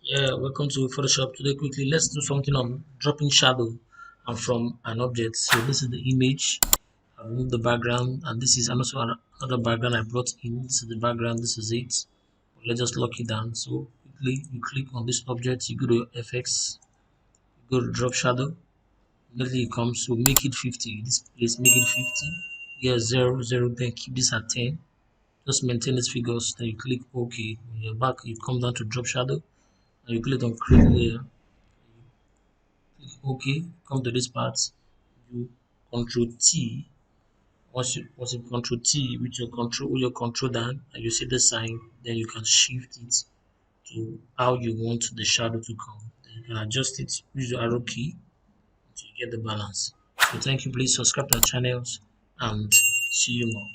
Yeah, welcome to Photoshop. Today, quickly, let's do something on dropping shadow and from an object. So this is the image. I remove the background, and this is also another background I brought in. This is the background. This is it. Let's just lock it down. So quickly, you click on this object. You go to your FX. You go to drop shadow. Immediately it comes. So make it 50. This place, make it 50. Yeah, 0, 0. Then keep this at 10. Just maintain these figures. Then you click OK. When you're back, you come down to drop shadow, and you click on create layer. OK, come to this part, you control T. Once you control T with your control down and you see the sign, then you can shift it to how you want the shadow to come. Then you can adjust it, use your arrow key to get the balance. So thank you, please subscribe to our channels and see you more.